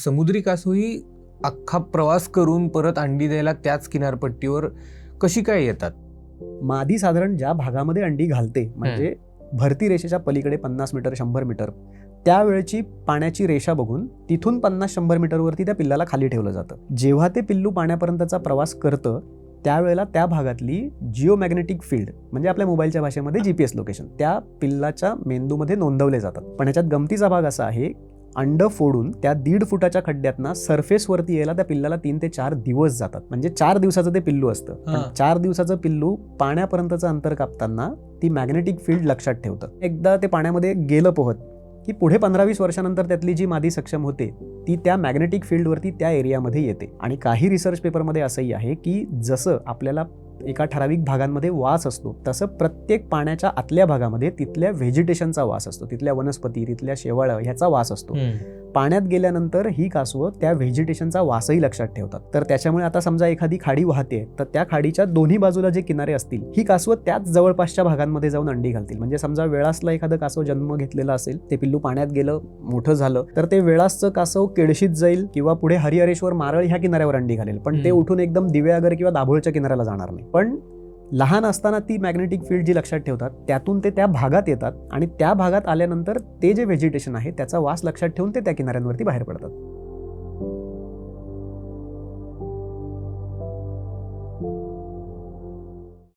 समुद्री कासव ही अख्खा प्रवास करून परत अंडी द्यायला त्याच किनारपट्टीवर कशी काय येतात? मादी साधारण ज्या भागामध्ये अंडी घालते म्हणजे भरती रेषेच्या पलीकडे 50 मीटर 100 मीटर त्यावेळची पाण्याची रेषा बघून तिथून 50-100 मीटरवरती त्या पिल्लाला खाली ठेवलं जातं. जेव्हा ते पिल्लू पाण्यापर्यंतचा प्रवास करतं त्यावेळेला त्या भागातली जिओमॅग्नेटिक फील्ड म्हणजे आपल्या मोबाईलच्या भाषेमध्ये GPS लोकेशन त्या पिल्लाच्या मेंदूमध्ये नोंदवले जातात. पण ह्याच्यात गमतीचा भाग असा आहे, अंड फोडून त्या 1.5 फुटाच्या खड्ड्यातनं सरफेसवरती यायला त्या पिल्लाला 3 ते 4 दिवस जातात. म्हणजे 4 दिवसाचं ते पिल्लू असतं. पण 4 दिवसाचं पिल्लू पाण्यापर्यंतचं अंतर कापताना ती मॅग्नेटिक फील्ड लक्षात ठेवतं. एकदा ते पाण्यामध्ये गेलं पोहत की पुढे 15-20 वर्षानंतर त्यातली जी मादी सक्षम होते ती त्या मॅग्नेटिक फील्डवरती त्या एरियामध्ये येते. आणि काही रिसर्च पेपरमध्ये असंही आहे की जसं आपल्याला एका ठराविक भागांमध्ये वास असतो तसं प्रत्येक पाण्याच्या आतल्या भागामध्ये तिथल्या व्हेजिटेशनचा वास असतो, तिथल्या वनस्पती, तिथल्या शेवाळं ह्याचा वास असतो. पाण्यात गेल्यानंतर ही कासवं त्या व्हेजिटेशनचा वासही लक्षात ठेवतात. तर त्याच्यामुळे आता समजा एखादी खाडी वाहते तर त्या खाडीच्या दोन्ही बाजूला जे किनारे असतील ही कासवं त्याच जवळपासच्या भागांमध्ये जाऊन अंडी घालतील. म्हणजे समजा वेळासला एखादं कासव जन्म घेतलेला असेल, ते पिल्लू पाण्यात गेलं, मोठं झालं तर ते वेळासचं कासव केळशीत जाईल किंवा पुढे हरिहरेश्वर, मारळ ह्या किनाऱ्यावर अंडी घालेल. पण ते उठून एकदम दिवेआगर किंवा दाभोळच्या किनाऱ्याला जाणार नाही. पण लहान असताना ती मॅग्नेटिक फील्ड जी लक्षात ठेवतात त्यातून ते त्या भागात येतात आणि त्या भागात आल्यानंतर ते जे व्हेजिटेशन आहे त्याचा वास लक्षात ठेवून ते त्या किनाऱ्यांवरती बाहेर पडतात.